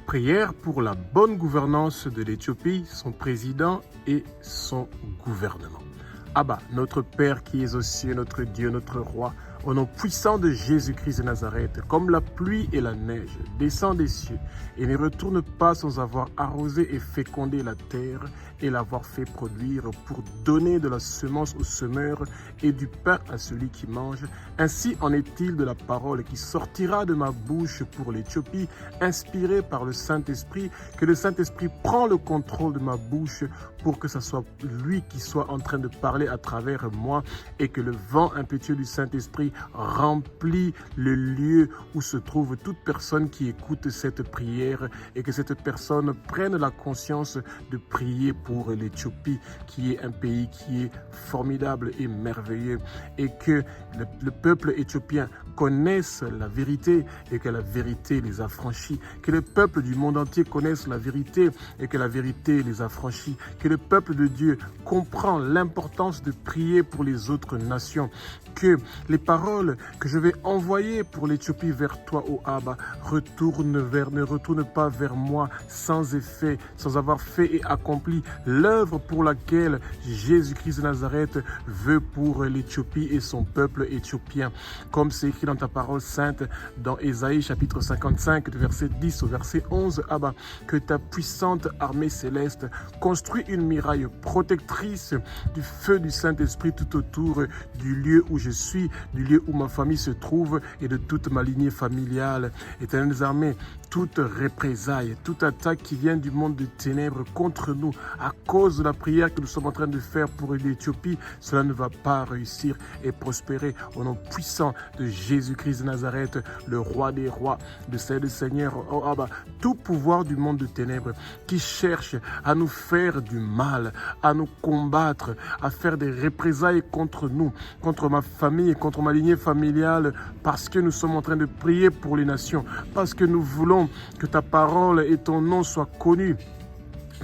Prière pour la bonne gouvernance de l'Éthiopie, son président et son gouvernement. Abba, notre Père qui es aux cieux, notre Dieu, notre Roi, au nom puissant de Jésus-Christ de Nazareth, comme la pluie et la neige, descend des cieux et ne retourne pas sans avoir arrosé et fécondé la terre et l'avoir fait produire pour donner de la semence au semeur et du pain à celui qui mange. Ainsi en est-il de la parole qui sortira de ma bouche pour l'Éthiopie, inspirée par le Saint-Esprit, que le Saint-Esprit prend le contrôle de ma bouche pour que ce soit lui qui soit en train de parler à travers moi et que le vent impétueux du Saint-Esprit remplit le lieu où se trouve toute personne qui écoute cette prière et que cette personne prenne la conscience de prier pour l'Éthiopie, qui est un pays qui est formidable et merveilleux, et que le peuple éthiopien connaisse la vérité et que la vérité les affranchit, que le peuple du monde entier connaisse la vérité et que la vérité les affranchit, que le peuple de Dieu comprend l'importance de prier pour les autres nations, que les paroles que je vais envoyer pour l'Éthiopie vers toi, ô Abba, ne retournent pas vers moi sans effet, sans avoir fait et accompli l'œuvre pour laquelle Jésus-Christ de Nazareth veut pour l'Éthiopie et son peuple éthiopien. Comme c'est écrit dans ta parole sainte, dans Ésaïe chapitre 55, du verset 10 au verset 11, Abba, que ta puissante armée céleste construit une muraille protectrice du feu du Saint-Esprit tout autour du lieu où je suis, du lieu où ma famille se trouve et de toute ma lignée familiale. Éternel des armées, toute représailles, toute attaque qui vient du monde de ténèbres contre nous à cause de la prière que nous sommes en train de faire pour l'Éthiopie, cela ne va pas réussir et prospérer au nom puissant de Jésus-Christ de Nazareth, le roi des rois, le Seigneur des seigneurs. Oh Abba, tout pouvoir du monde de ténèbres qui cherche à nous faire du mal, à nous combattre, à faire des représailles contre nous, contre ma famille et contre ma lignée familiale, parce que nous sommes en train de prier pour les nations, parce que nous voulons que ta parole et ton nom soient connus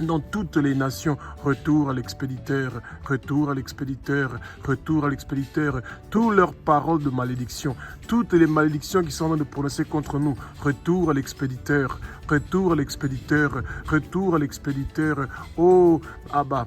dans toutes les nations. Retour à l'expéditeur, retour à l'expéditeur, retour à l'expéditeur. Toutes leurs paroles de malédiction, toutes les malédictions qui sont en train de prononcer contre nous, retour à l'expéditeur, retour à l'expéditeur, retour à l'expéditeur. Oh Abba,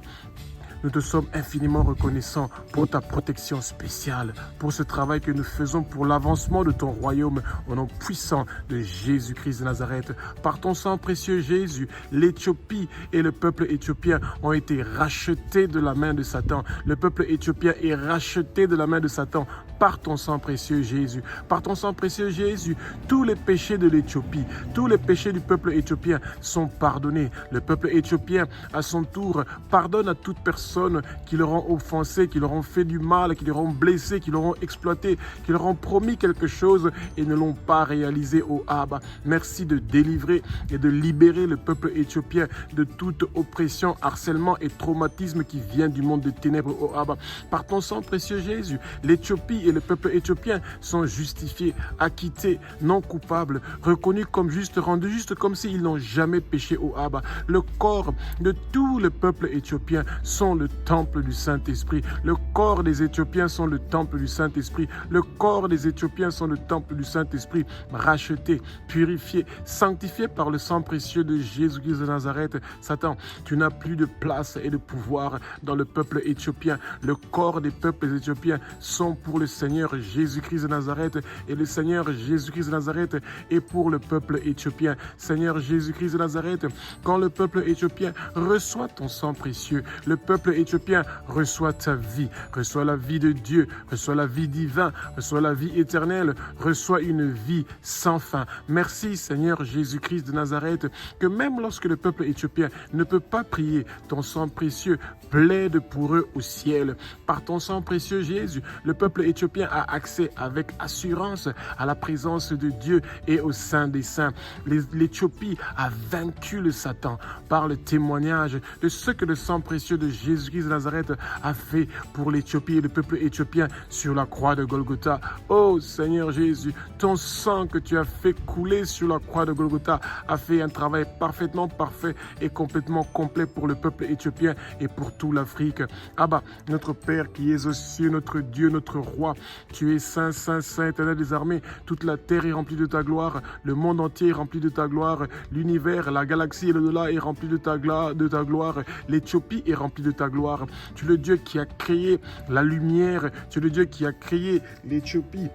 nous te sommes infiniment reconnaissants pour ta protection spéciale, pour ce travail que nous faisons pour l'avancement de ton royaume au nom puissant de Jésus-Christ de Nazareth. Par ton sang précieux Jésus, l'Éthiopie et le peuple éthiopien ont été rachetés de la main de Satan. Le peuple éthiopien est racheté de la main de Satan par ton sang précieux Jésus. Par ton sang précieux Jésus, tous les péchés de l'Éthiopie, tous les péchés du peuple éthiopien sont pardonnés. Le peuple éthiopien, à son tour, pardonne à toute personne qui leur ont offensé, qui leur ont fait du mal, qui leur ont blessé, qui leur ont exploité, qui leur ont promis quelque chose et ne l'ont pas réalisé, ô Abba. Merci de délivrer et de libérer le peuple éthiopien de toute oppression, harcèlement et traumatisme qui vient du monde des ténèbres, ô Abba. Par ton sang précieux Jésus, l'Éthiopie et le peuple éthiopien sont justifiés, acquittés, non coupables, reconnus comme justes, rendus justes comme s'ils n'ont jamais péché, ô Abba. Le corps de tout le peuple éthiopien sont le temple du Saint-Esprit. Le corps des Éthiopiens sont le temple du Saint-Esprit. Le corps des Éthiopiens sont le temple du Saint-Esprit, racheté, purifié, sanctifié par le sang précieux de Jésus-Christ de Nazareth. Satan, tu n'as plus de place et de pouvoir dans le peuple éthiopien. Le corps des peuples éthiopiens sont pour le Seigneur Jésus-Christ de Nazareth et le Seigneur Jésus-Christ de Nazareth est pour le peuple éthiopien. Seigneur Jésus-Christ de Nazareth, quand le peuple éthiopien reçoit ton sang précieux, le peuple éthiopien reçoit ta vie, reçoit la vie de Dieu, reçoit la vie divine, reçoit la vie éternelle, reçoit une vie sans fin. Merci Seigneur Jésus-Christ de Nazareth, que même lorsque le peuple éthiopien ne peut pas prier, ton sang précieux plaide pour eux au ciel. Par ton sang précieux Jésus, le peuple éthiopien a accès avec assurance à la présence de Dieu et au sein des saints. L'Éthiopie a vaincu le Satan par le témoignage de ce que le sang précieux de Jésus-Christ de Nazareth a fait pour l'Éthiopie et le peuple éthiopien sur la croix de Golgotha. Oh Seigneur Jésus, ton sang que tu as fait couler sur la croix de Golgotha a fait un travail parfaitement parfait et complètement complet pour le peuple éthiopien et pour toute l'Afrique. Abba, notre Père qui es aux cieux, notre Dieu, notre Roi, Tu es saint, saint, saint, éternel des armées. Toute la terre est remplie de ta gloire. Le monde entier est rempli de ta gloire. L'univers, la galaxie et l'au-delà est rempli de ta gloire. L'Éthiopie est remplie de ta gloire. Tu es le Dieu qui a créé la lumière. Tu es le Dieu qui a créé l'Éthiopie.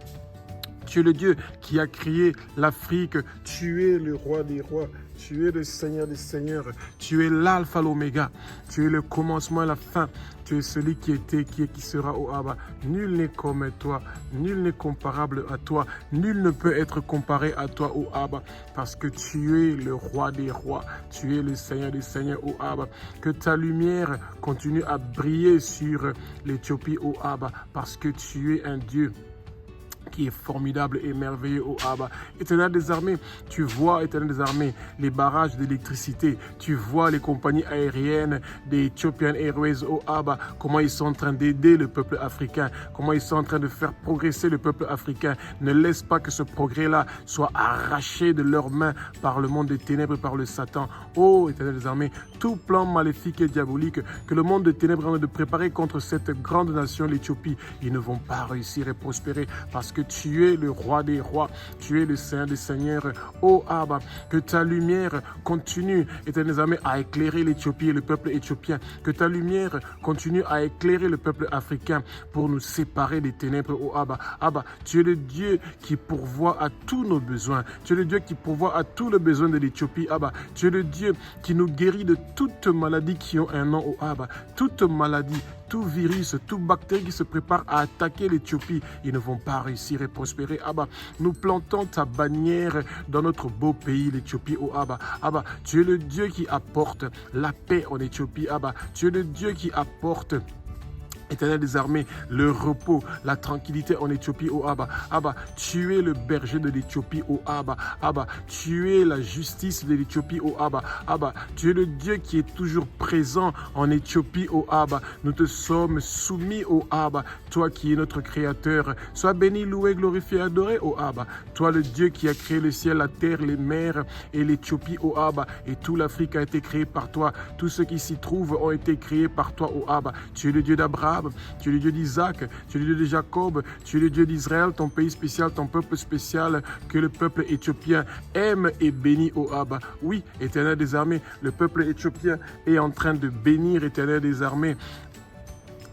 Tu es le Dieu qui a créé l'Afrique. Tu es le roi des rois. Tu es le Seigneur des seigneurs. Tu es l'alpha, l'oméga. Tu es le commencement et la fin. Tu es celui qui était, qui est, qui sera au Abba. Nul n'est comme toi. Nul n'est comparable à toi. Nul ne peut être comparé à toi, au Abba. Parce que tu es le roi des rois. Tu es le Seigneur des seigneurs, au Abba. Que ta lumière continue à briller sur l'Éthiopie, au Abba. Parce que tu es un Dieu qui est formidable et merveilleux, au Abba. Éternel des armées, tu vois, Éternel des armées, les barrages d'électricité, tu vois les compagnies aériennes des Ethiopian Airways, au Abba, comment ils sont en train d'aider le peuple africain, comment ils sont en train de faire progresser le peuple africain. Ne laisse pas que ce progrès-là soit arraché de leurs mains par le monde des ténèbres, par le Satan. Oh, Éternel des armées, tout plan maléfique et diabolique que le monde des ténèbres est en train de préparer contre cette grande nation, l'Éthiopie, ils ne vont pas réussir et prospérer parce que tu es le roi des rois, tu es le Seigneur des seigneurs, ô Abba, que ta lumière continue, Éternel des armées, à éclairer l'Éthiopie et le peuple éthiopien, que ta lumière continue à éclairer le peuple africain pour nous séparer des ténèbres, ô Abba. Abba, tu es le Dieu qui pourvoit à tous nos besoins, tu es le Dieu qui pourvoit à tous les besoins de l'Éthiopie, Abba, tu es le Dieu qui nous guérit de toutes maladies qui ont un nom, ô Abba, toute maladie, tout virus, toute bactérie qui se prépare à attaquer l'Éthiopie, ils ne vont pas réussir et prospérer. Abba, nous plantons ta bannière dans notre beau pays, l'Éthiopie, oh Abba. Abba, tu es le Dieu qui apporte la paix en Éthiopie, Abba. Tu es le Dieu qui apporte, Éternel des armées, le repos, la tranquillité en Éthiopie, oh Abba. Abba, tu es le berger de l'Éthiopie, oh Abba. Abba, tu es la justice de l'Éthiopie, oh Abba. Abba, tu es le Dieu qui est toujours présent en Éthiopie, oh Abba. Nous te sommes soumis, oh Abba. Toi qui es notre créateur, sois béni, loué, glorifié, adoré, oh Abba. Toi le Dieu qui a créé le ciel, la terre, les mers et l'Éthiopie, oh Abba. Et tout l'Afrique a été créé par toi. Tous ceux qui s'y trouvent ont été créés par toi, oh Abba. Tu es le Dieu d'Abraham. Tu es le Dieu d'Isaac, tu es le Dieu de Jacob, tu es le Dieu d'Israël, ton pays spécial, ton peuple spécial, que le peuple éthiopien aime et bénit, ô Abba. Oui, Éternel des armées, le peuple éthiopien est en train de bénir, Éternel des armées,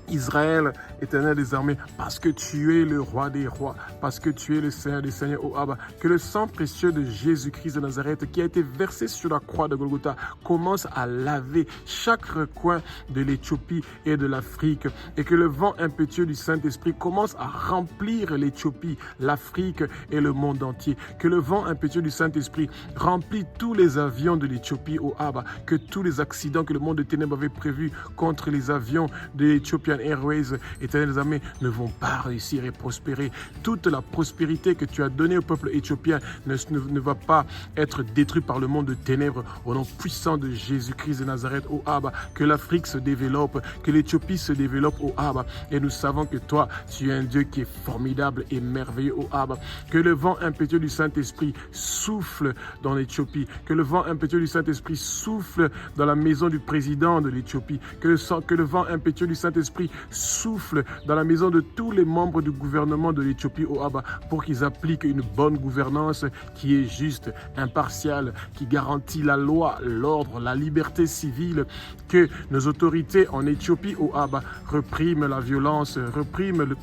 Israël, Éternel des armées, parce que tu es le roi des rois, parce que tu es le Seigneur des seigneurs, ô Abba. Que le sang précieux de Jésus-Christ de Nazareth, qui a été versé sur la croix de Golgotha, commence à laver chaque recoin de l'Éthiopie et de l'Afrique, et que le vent impétueux du Saint-Esprit commence à remplir l'Éthiopie, l'Afrique et le monde entier. Que le vent impétueux du Saint-Esprit remplit tous les avions de l'Éthiopie, ô Abba. Que tous les accidents que le monde des ténèbres avait prévus contre les avions de l'Éthiopie Airways, Éternel des armées, ne vont pas réussir et prospérer. Toute la prospérité que tu as donnée au peuple éthiopien ne va pas être détruite par le monde de ténèbres. Au nom puissant de Jésus-Christ de Nazareth, ô Abba, que l'Afrique se développe, que l'Éthiopie se développe, ô Abba. Et nous savons que toi, tu es un Dieu qui est formidable et merveilleux, ô Abba. Que le vent impétueux du Saint-Esprit souffle dans l'Éthiopie, que le vent impétueux du Saint-Esprit souffle dans la maison du président de l'Éthiopie, que le vent impétueux du Saint-Esprit souffle dans la maison de tous les membres du gouvernement de l'Éthiopie, au Abba, pour qu'ils appliquent une bonne gouvernance qui est juste, impartiale, qui garantit la loi, l'ordre, la liberté civile, que nos autorités en Éthiopie, au Abba, repriment la violence, repriment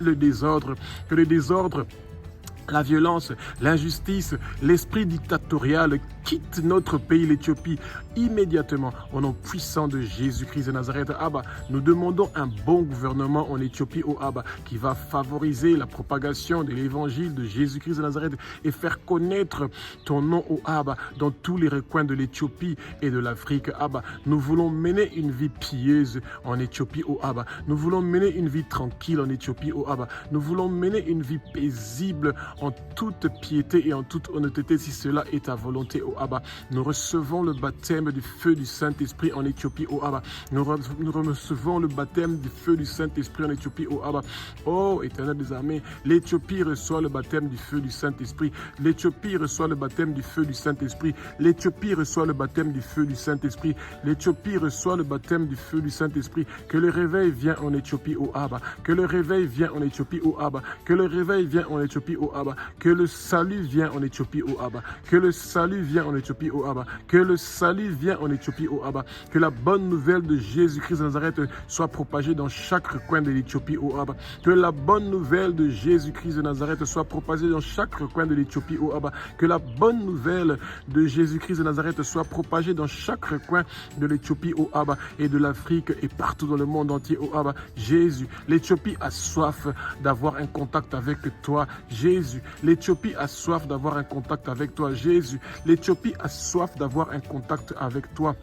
le désordre, que le désordre, la violence, l'injustice, l'esprit dictatorial quitte notre pays, l'Éthiopie, immédiatement. Au nom puissant de Jésus-Christ de Nazareth, Abba, nous demandons un bon gouvernement en Éthiopie, au Abba, qui va favoriser la propagation de l'évangile de Jésus-Christ de Nazareth et faire connaître ton nom, au Abba, dans tous les recoins de l'Éthiopie et de l'Afrique, Abba. Nous voulons mener une vie pieuse en Éthiopie, au Abba. Nous voulons mener une vie tranquille en Éthiopie, au Abba. Nous voulons mener une vie paisible en toute piété et en toute honnêteté, si cela est ta volonté, ô Abba. Nous recevons le baptême du feu du Saint-Esprit en Éthiopie, oh Abba. Nous recevons le baptême du feu du Saint-Esprit en Éthiopie, oh Abba. Oh, Éternel des armées, l'Éthiopie reçoit le baptême du feu du Saint-Esprit. L'Éthiopie reçoit le baptême du feu du Saint-Esprit. L'Éthiopie reçoit le baptême du feu du Saint-Esprit. L'Éthiopie reçoit le baptême du feu du Saint-Esprit. Que le réveil vienne en Éthiopie, oh Abba. Que le réveil vienne en Éthiopie, oh Abba. Que le réveil vienne en Éthiopie, oh Abba. Que le salut vienne en Éthiopie, oh Abba. Que le salut vienne en Éthiopie, oh Abba. Que le salut vienne en Éthiopie, oh Abba. Que la bonne nouvelle de Jésus-Christ de Nazareth soit propagée dans chaque coin de l'Éthiopie, oh Abba. Que la bonne nouvelle de Jésus-Christ de Nazareth soit propagée dans chaque coin de l'Éthiopie, oh Abba. Que la bonne nouvelle de Jésus-Christ de Nazareth soit propagée dans chaque coin de l'Éthiopie, oh Abba, et de l'Afrique et partout dans le monde entier, oh Abba. Jésus, l'Éthiopie a soif d'avoir un contact avec toi. Jésus, l'Éthiopie a soif d'avoir un contact avec toi. Jésus, l'Éthiopie a soif d'avoir un contact avec toi.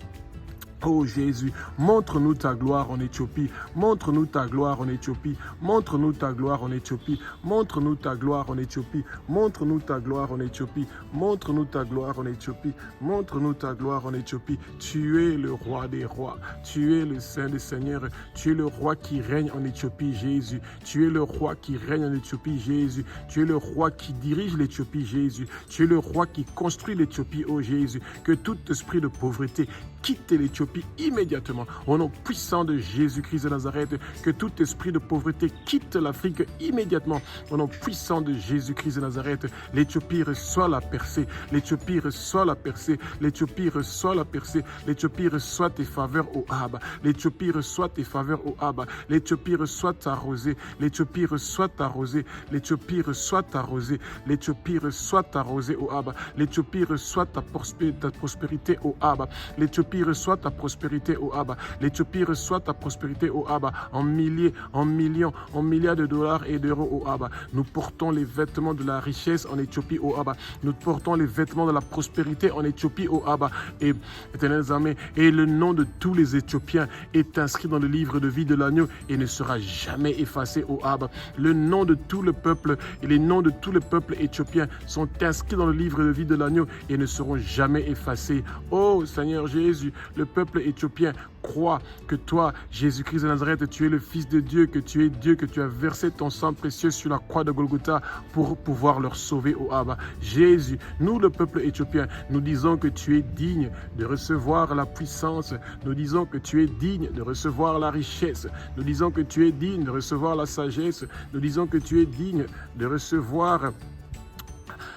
Oh Jésus, montre-nous ta gloire en Éthiopie, montre-nous ta gloire en Éthiopie, montre-nous ta gloire en Éthiopie, montre-nous ta gloire en Éthiopie, montre-nous ta gloire en Éthiopie, montre-nous ta gloire en Éthiopie, montre-nous ta gloire en Éthiopie. Tu es le roi des rois, tu es le Saint des Seigneurs, tu es le roi qui règne en Éthiopie, Jésus. Tu es le roi qui règne en Éthiopie, Jésus. Tu es le roi qui dirige l'Éthiopie, Jésus. Tu es le roi qui construit l'Éthiopie, oh Jésus. Que tout esprit de pauvreté quitte l'Éthiopie immédiatement. Au nom puissant de Jésus-Christ de Nazareth, que tout esprit de pauvreté quitte l'Afrique immédiatement. Au nom puissant de Jésus-Christ de Nazareth, l'Éthiopie reçoit la percée. L'Éthiopie reçoit la percée. L'Éthiopie reçoit la percée. L'Éthiopie reçoit tes faveurs, au Abba. L'Éthiopie reçoit tes faveurs, au Abba. L'Éthiopie reçoit ta rosée. L'Éthiopie reçoit ta rosée. L'Éthiopie reçoit ta rosée. L'Éthiopie reçoit ta rosée, au Abba. L'Éthiopie reçoit ta prospérité, au Abba. L'Éthiopie reçoit ta prospérité, au Abba. L'Éthiopie reçoit ta prospérité, au Abba, en milliers, en millions, en milliards de dollars et d'euros, au Abba. Nous portons les vêtements de la richesse en Éthiopie, au Abba. Nous portons les vêtements de la prospérité en Éthiopie, au Abba. Et, éternels amis, et le nom de tous les Éthiopiens est inscrit dans le livre de vie de l'agneau et ne sera jamais effacé, au Abba. Le nom de tout le peuple et les noms de tous les peuples éthiopiens sont inscrits dans le livre de vie de l'agneau et ne seront jamais effacés. Oh Seigneur Jésus, le peuple éthiopien croit que toi, Jésus-Christ de Nazareth, tu es le Fils de Dieu, que tu es Dieu, que tu as versé ton sang précieux sur la croix de Golgotha pour pouvoir leur sauver, au Abba. Jésus, nous, le peuple éthiopien, nous disons que tu es digne de recevoir la puissance, nous disons que tu es digne de recevoir la richesse, nous disons que tu es digne de recevoir la sagesse, nous disons que tu es digne de recevoir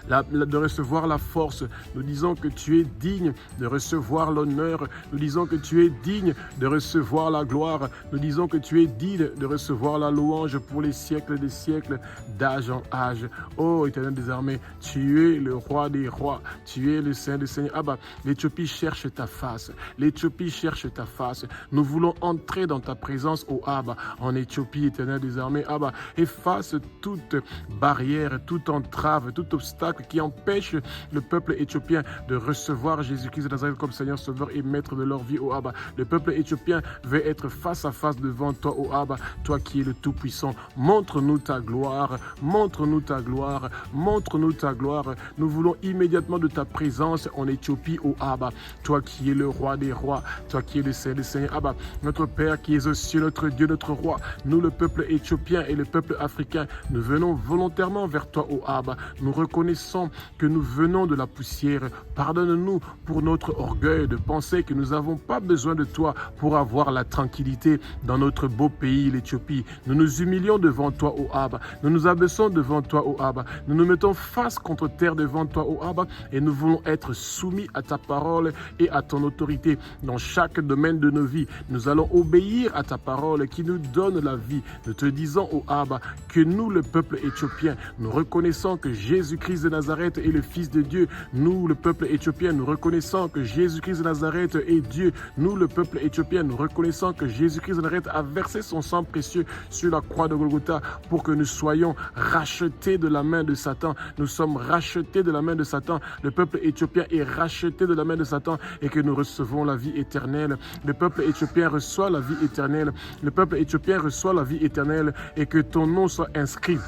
la force. Nous disons que tu es digne de recevoir l'honneur. Nous disons que tu es digne de recevoir la gloire. Nous disons que tu es digne de recevoir la louange pour les siècles des siècles, d'âge en âge. Oh Éternel des armées, tu es le roi des rois. Tu es le Saint des Seigneurs. Abba, l'Éthiopie cherche ta face. L'Éthiopie cherche ta face. Nous voulons entrer dans ta présence, oh Abba, en Éthiopie, Éternel des armées. Abba, efface toute barrière, toute entrave, tout obstacle qui empêche le peuple éthiopien de recevoir Jésus-Christ de Nazareth comme Seigneur, Sauveur et Maître de leur vie, oh Abba. Le peuple éthiopien veut être face à face devant toi, oh Abba, toi qui es le Tout-Puissant. Montre-nous ta gloire, montre-nous ta gloire, montre-nous ta gloire. Nous voulons immédiatement de ta présence en Éthiopie, oh Abba, toi qui es le roi des rois, toi qui es le Saint des Seigneurs, Abba, notre Père qui es aux cieux, notre Dieu, notre roi. Nous, le peuple éthiopien et le peuple africain, nous venons volontairement vers toi, oh Abba. Nous reconnaissons que nous venons de la poussière. Pardonne-nous pour notre orgueil de penser que nous n'avons pas besoin de toi pour avoir la tranquillité dans notre beau pays, l'Éthiopie. Nous nous humilions devant toi, ô Abba. Nous nous abaissons devant toi, ô Abba. Nous nous mettons face contre terre devant toi, ô Abba, et nous voulons être soumis à ta parole et à ton autorité dans chaque domaine de nos vies. Nous allons obéir à ta parole qui nous donne la vie. Nous te disons, ô Abba, que nous, le peuple éthiopien, nous reconnaissons que Jésus-Christ de Nazareth est le Fils de Dieu. Nous, le peuple éthiopien, nous reconnaissons que Jésus-Christ de Nazareth est Dieu. Nous, le peuple éthiopien, nous reconnaissons que Jésus-Christ de Nazareth a versé son sang précieux sur la croix de Golgotha pour que nous soyons rachetés de la main de Satan. Nous sommes rachetés de la main de Satan. Le peuple éthiopien est racheté de la main de Satan et que nous recevons la vie éternelle. Le peuple éthiopien reçoit la vie éternelle. Le peuple éthiopien reçoit la vie éternelle et que ton nom soit inscrit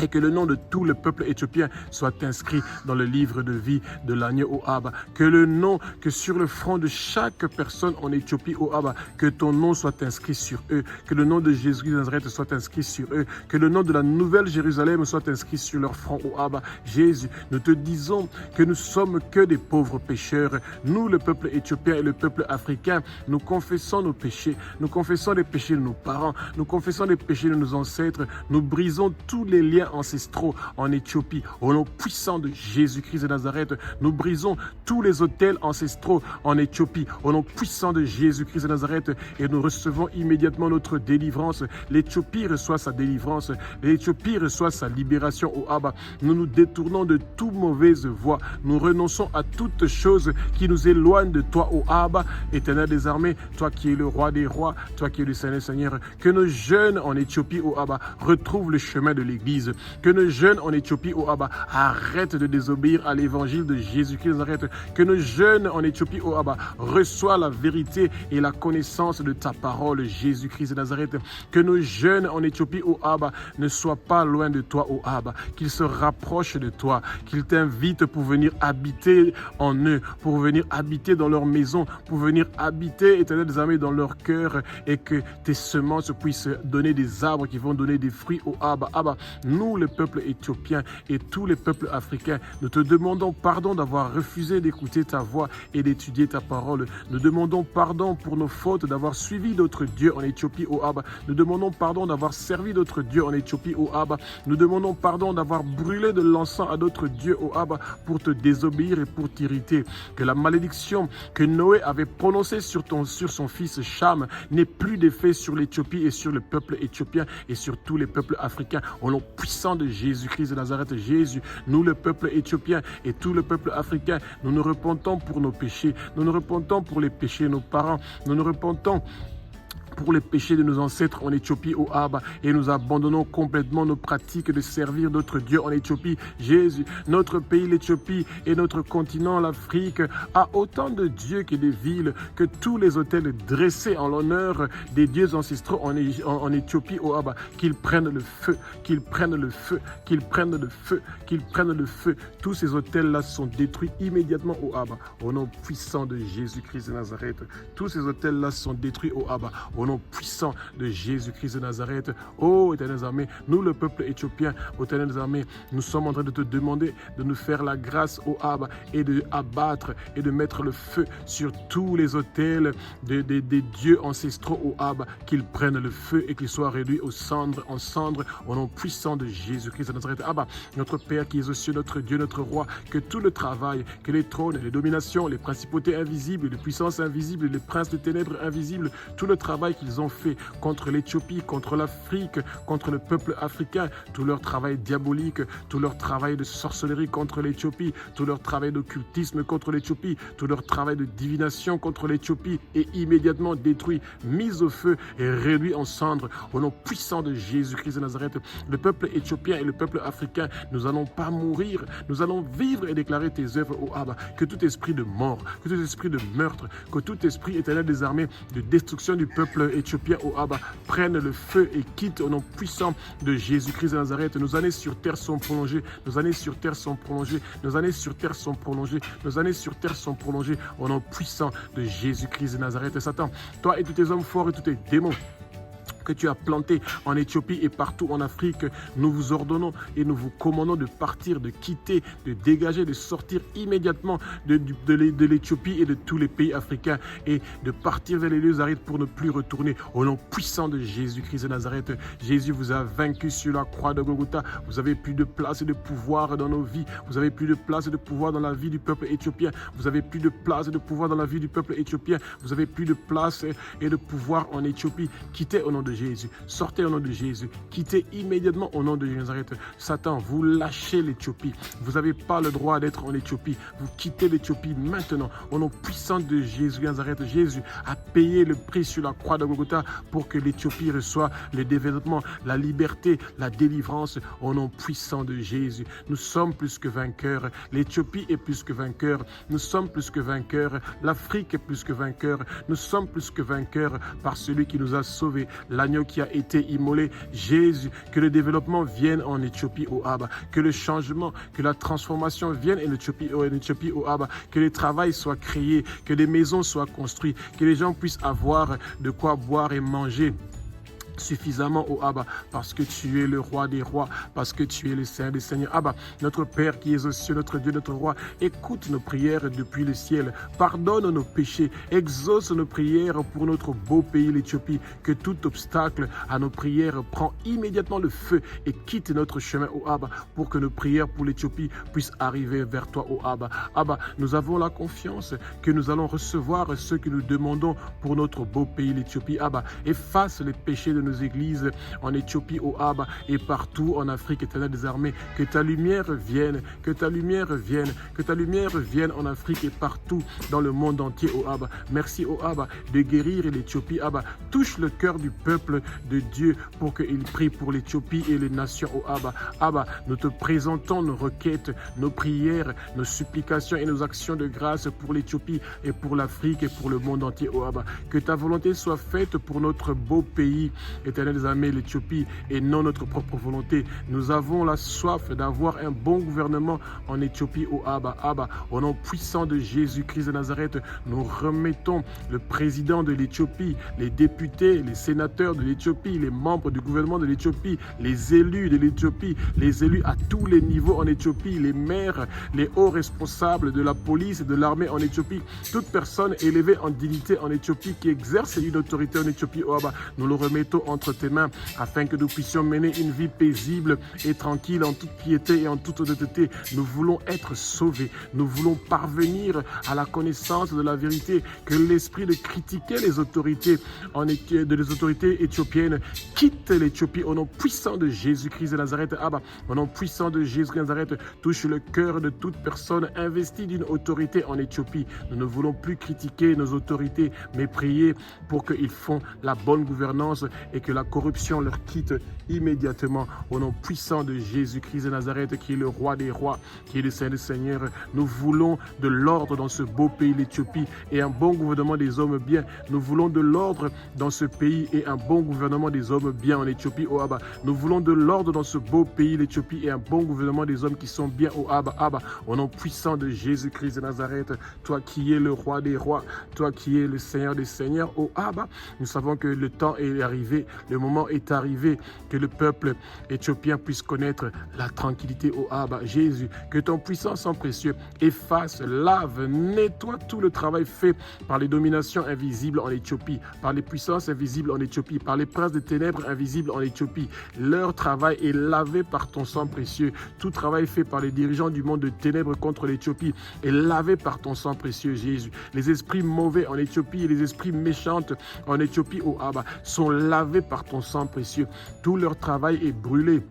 et que le nom de tout le peuple éthiopien soit inscrit dans le livre de vie de l'agneau, ô Abba. Que le nom, que sur le front de chaque personne en Éthiopie, ô Abba, que ton nom soit inscrit sur eux. Que le nom de Jésus de Nazareth soit inscrit sur eux. Que le nom de la nouvelle Jérusalem soit inscrit sur leur front, ô Abba. Jésus, nous te disons que nous sommes que des pauvres pécheurs. Nous, le peuple éthiopien et le peuple africain, nous confessons nos péchés. Nous confessons les péchés de nos parents. Nous confessons les péchés de nos ancêtres. Nous brisons tous les liens ancestraux en Éthiopie. Au nom puissant de Jésus-Christ de Nazareth, nous brisons tous les autels ancestraux en Éthiopie. Au nom puissant de Jésus-Christ de Nazareth, et nous recevons immédiatement notre délivrance. L'Éthiopie reçoit sa délivrance. L'Éthiopie reçoit sa libération, ô Abba. Nous nous détournons de toute mauvaise voie. Nous renonçons à toute chose qui nous éloigne de toi, ô Abba, Éternel des armées, toi qui es le roi des rois, toi qui es le Seigneur des seigneurs. Que nos jeunes en Éthiopie, ô Abba, retrouvent le chemin de l'Église. Que nos jeunes en Éthiopie, ô Abba, arrêtent de désobéir à l'évangile de Jésus-Christ de Nazareth. Que nos jeunes en Éthiopie, ô Abba, reçoivent la vérité et la connaissance de ta parole, Jésus-Christ de Nazareth. Que nos jeunes en Éthiopie, ô Abba, ne soient pas loin de toi, ô Abba. Qu'ils se rapprochent de toi. Qu'ils t'invitent pour venir habiter en eux, pour venir habiter dans leur maison, pour venir habiter, Éternel des armées, dans leur cœur, et que tes semences puissent donner des arbres qui vont donner des fruits, ô Abba. Abba, nous, le peuple éthiopien et tous les peuples africains, nous te demandons pardon d'avoir refusé d'écouter ta voix et d'étudier ta parole. Nous demandons pardon pour nos fautes d'avoir suivi d'autres dieux en Éthiopie, ô Abba. Nous demandons pardon d'avoir servi d'autres dieux en Éthiopie, ô Abba. Nous demandons pardon d'avoir brûlé de l'encens à d'autres dieux, ô Abba, pour te désobéir et pour t'irriter. Que la malédiction que Noé avait prononcée sur son fils Cham n'ait plus d'effet sur l'Éthiopie et sur le peuple éthiopien et sur tous les peuples africains. Au nom puissant de Jésus-Christ de Nazareth, Jésus, nous, le peuple éthiopien et tout le peuple africain, nous nous repentons pour nos péchés. Nous nous repentons pour les péchés de nos parents. Nous nous repentons pour les péchés de nos ancêtres en Éthiopie, ô Abba, et nous abandonnons complètement nos pratiques de servir d'autres dieux en Éthiopie. Jésus, notre pays, l'Éthiopie, et notre continent, l'Afrique, a autant de dieux que de villes, que tous les autels dressés en l'honneur des dieux ancestraux en Éthiopie, ô Abba, qu'ils prennent le feu, qu'ils prennent le feu, qu'ils prennent le feu, qu'ils prennent le feu. Tous ces autels-là sont détruits immédiatement, ô Abba, au nom puissant de Jésus-Christ de Nazareth. Tous ces autels-là sont détruits, ô Abba, au nom puissant de Jésus-Christ de Nazareth. Oh, Éternel des armées, nous, le peuple éthiopien, Éternel des armées, nous sommes en train de te demander de nous faire la grâce, ô Abba, et de abattre et de mettre le feu sur tous les autels des dieux ancestraux, ô Abba, qu'ils prennent le feu et qu'ils soient réduits en cendres, au nom puissant de Jésus-Christ de Nazareth. Abba, notre Père qui es aux cieux, notre Dieu, notre Roi, que tout le travail, que les trônes, les dominations, les principautés invisibles, les puissances invisibles, les princes de ténèbres invisibles, tout le travail qu'ils ont fait contre l'Éthiopie, contre l'Afrique, contre le peuple africain, tout leur travail diabolique, tout leur travail de sorcellerie contre l'Éthiopie, tout leur travail d'occultisme contre l'Éthiopie, tout leur travail de divination contre l'Éthiopie est immédiatement détruit, mis au feu et réduit en cendres au nom puissant de Jésus-Christ de Nazareth. Le peuple éthiopien et le peuple africain, nous n'allons pas mourir, nous allons vivre et déclarer tes œuvres, ô Abba. Que tout esprit de mort, que tout esprit de meurtre, que tout esprit éternel des armées de destruction du peuple éthiopien, ô Abba, prenne le feu et quitte au nom puissant de Jésus-Christ de Nazareth. Nos années sur terre sont prolongées, nos années sur terre sont prolongées, nos années sur terre sont prolongées, nos années sur terre sont prolongées au nom puissant de Jésus-Christ de Nazareth. Satan, toi et tous tes hommes forts et tous tes démons que tu as planté en Éthiopie et partout en Afrique, nous vous ordonnons et nous vous commandons de partir, de quitter, de dégager, de sortir immédiatement de l'Éthiopie et de tous les pays africains et de partir vers les lieux arides pour ne plus retourner. Au nom puissant de Jésus-Christ de Nazareth, Jésus vous a vaincu sur la croix de Golgotha. Vous avez plus de place et de pouvoir dans nos vies. Vous avez plus de place et de pouvoir dans la vie du peuple éthiopien. Vous avez plus de place et de pouvoir dans la vie du peuple éthiopien. Vous avez plus de place et de pouvoir en Éthiopie. Quittez au nom de Jésus. Sortez au nom de Jésus. Quittez immédiatement au nom de Nazareth. Satan, vous lâchez l'Éthiopie. Vous n'avez pas le droit d'être en Éthiopie. Vous quittez l'Éthiopie maintenant. Au nom puissant de Jésus Nazareth, Jésus a payé le prix sur la croix de Golgotha pour que l'Éthiopie reçoive le développement, la liberté, la délivrance. Au nom puissant de Jésus, nous sommes plus que vainqueurs. L'Éthiopie est plus que vainqueur. Nous sommes plus que vainqueurs. L'Afrique est plus que vainqueur. Nous sommes plus que vainqueurs par celui qui nous a sauvés. l'agneau qui a été immolé. Jésus, que le développement vienne en Éthiopie, oh Abba, que le changement, que la transformation vienne en Éthiopie, oh Abba, que le travail soit créé, que les maisons soient construites, que les gens puissent avoir de quoi boire et manger suffisamment, oh Abba, parce que tu es le roi des rois, parce que tu es le Seigneur des seigneurs. Abba, notre Père qui es aux cieux, notre Dieu, notre roi, écoute nos prières depuis le ciel, pardonne nos péchés, exauce nos prières pour notre beau pays, l'Éthiopie, que tout obstacle à nos prières prend immédiatement le feu et quitte notre chemin, oh Abba, pour que nos prières pour l'Éthiopie puissent arriver vers toi, oh Abba. Abba, nous avons la confiance que nous allons recevoir ce que nous demandons pour notre beau pays, l'Éthiopie. Abba, efface les péchés de nos églises en Éthiopie, au Abba, et partout en Afrique, éternel des armées. Que ta lumière vienne, que ta lumière vienne, que ta lumière vienne en Afrique et partout dans le monde entier, au Abba. Merci, au Abba, de guérir l'Éthiopie, Abba. Touche le cœur du peuple de Dieu pour qu'il prie pour l'Éthiopie et les nations, au Abba. Abba, nous te présentons nos requêtes, nos prières, nos supplications et nos actions de grâce pour l'Éthiopie et pour l'Afrique et pour le monde entier, au Abba. Que ta volonté soit faite pour notre beau pays, éternel des armées, l'Éthiopie, et non notre propre volonté. Nous avons la soif d'avoir un bon gouvernement en Éthiopie, au Abba. Abba, au nom puissant de Jésus-Christ de Nazareth, nous remettons le président de l'Éthiopie, les députés, les sénateurs de l'Éthiopie, les membres du gouvernement de l'Éthiopie, les élus de l'Éthiopie, les élus à tous les niveaux en Éthiopie, les maires, les hauts responsables de la police et de l'armée en Éthiopie, toute personne élevée en dignité en Éthiopie qui exerce une autorité en Éthiopie, oh Abba, nous le remettons entre tes mains afin que nous puissions mener une vie paisible et tranquille en toute piété et en toute honnêteté. Nous voulons être sauvés, nous voulons parvenir à la connaissance de la vérité, que l'esprit de critiquer les autorités éthiopiennes quitte l'Éthiopie au nom puissant de Jésus-Christ de Nazareth. Abba, au nom puissant de Jésus-Christ de Nazareth, touche le cœur de toute personne investie d'une autorité en Éthiopie. Nous ne voulons plus critiquer nos autorités, mais prier pour qu'ils font la bonne gouvernance et que la corruption leur quitte immédiatement. Au nom puissant de Jésus-Christ de Nazareth, qui est le roi des rois, qui est le Seigneur des seigneurs, nous voulons de l'ordre dans ce beau pays, l'Éthiopie, et un bon gouvernement des hommes bien. Nous voulons de l'ordre dans ce pays et un bon gouvernement des hommes bien en Éthiopie, oh Abba. Nous voulons de l'ordre dans ce beau pays, l'Éthiopie, et un bon gouvernement des hommes qui sont bien, oh Abba. Abba, au nom puissant de Jésus-Christ de Nazareth, toi qui es le roi des rois, toi qui es le Seigneur des seigneurs, oh Abba, nous savons que le temps est arrivé, le moment est arrivé, que le peuple éthiopien puisse connaître la tranquillité, oh Abba. Jésus, que ton puissant sang précieux efface, lave, nettoie tout le travail fait par les dominations invisibles en Éthiopie, par les puissances invisibles en Éthiopie, par les princes des ténèbres invisibles en Éthiopie. Leur travail est lavé par ton sang précieux. Tout travail fait par les dirigeants du monde de ténèbres contre l'Éthiopie est lavé par ton sang précieux, Jésus. Les esprits mauvais en Éthiopie et les esprits méchants en Éthiopie, oh Abba, sont lavés par ton sang précieux. Tout leur travail est brûlé,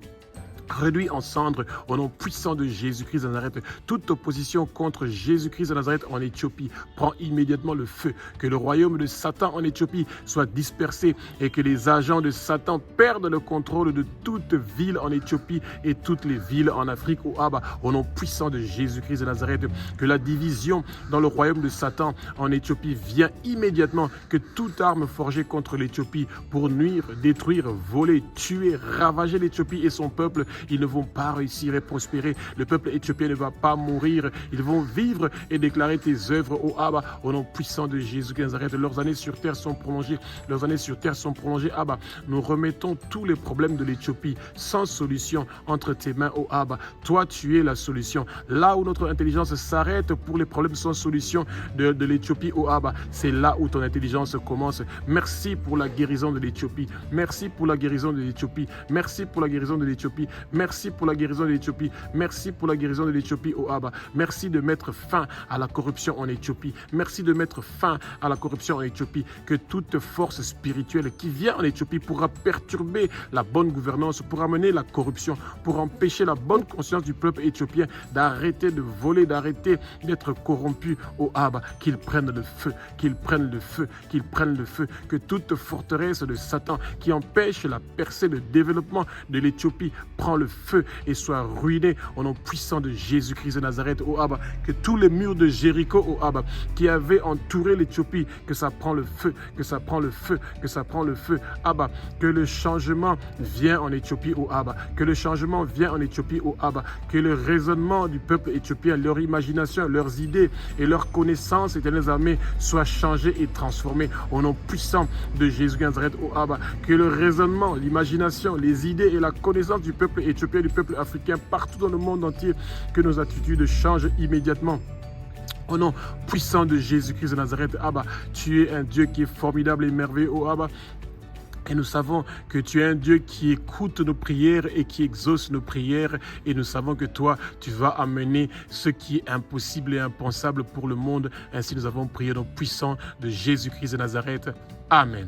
réduit en cendres au nom puissant de Jésus-Christ de Nazareth. Toute opposition contre Jésus-Christ de Nazareth en Éthiopie prend immédiatement le feu. Que le royaume de Satan en Éthiopie soit dispersé et que les agents de Satan perdent le contrôle de toute ville en Éthiopie et toutes les villes en Afrique, au Abba, au nom puissant de Jésus-Christ de Nazareth. Que la division dans le royaume de Satan en Éthiopie vient immédiatement. Que toute arme forgée contre l'Éthiopie pour nuire, détruire, voler, tuer, ravager l'Éthiopie et son peuple, ils ne vont pas réussir et prospérer. Le peuple éthiopien ne va pas mourir. Ils vont vivre et déclarer tes œuvres, au Abba, au nom puissant de Jésus de Nazareth. Leurs années sur terre sont prolongées. Leurs années sur terre sont prolongées, Abba. Nous remettons tous les problèmes de l'Éthiopie sans solution entre tes mains, au Abba. Toi, tu es la solution. Là où notre intelligence s'arrête pour les problèmes sans solution de l'Éthiopie, au Abba, c'est là où ton intelligence commence. Merci pour la guérison de l'Éthiopie. Merci pour la guérison de l'Éthiopie. Merci pour la guérison de l'Éthiopie. Merci pour la guérison de l'Éthiopie. Merci pour la guérison de l'Éthiopie, oh Abba. Merci de mettre fin à la corruption en Éthiopie. Merci de mettre fin à la corruption en Éthiopie. Que toute force spirituelle qui vient en Éthiopie pourra perturber la bonne gouvernance, pour amener la corruption, pour empêcher la bonne conscience du peuple éthiopien d'arrêter de voler, d'arrêter d'être corrompu, oh Abba. Qu'ils prennent le feu, qu'ils prennent le feu, qu'ils prennent le feu. Que toute forteresse de Satan qui empêche la percée, le développement de l'Éthiopie prend prend le feu et soit ruiné au nom puissant de Jésus-Christ de Nazareth, oh Abba. Que tous les murs de Jéricho, oh Abba, qui avaient entouré l'Éthiopie, que ça prend le feu, que ça prend le feu, que ça prend le feu, Abba. Que le changement vienne en Éthiopie, oh Abba. Que le changement vienne en Éthiopie, oh Abba. Que le raisonnement du peuple éthiopien, leur imagination, leurs idées et leurs connaissances, éternelles armées, soient changées et transformées au nom puissant de Jésus de Nazareth, oh Abba. Que le raisonnement, l'imagination, les idées et la connaissance du peuple éthiopien, du peuple africain, partout dans le monde entier, que nos attitudes changent immédiatement. Au nom puissant de Jésus-Christ de Nazareth, Abba, tu es un Dieu qui est formidable et merveilleux, oh Abba. Et nous savons que tu es un Dieu qui écoute nos prières et qui exauce nos prières. Et nous savons que toi, tu vas amener ce qui est impossible et impensable pour le monde. Ainsi, nous avons prié au nom puissant de Jésus-Christ de Nazareth. Amen.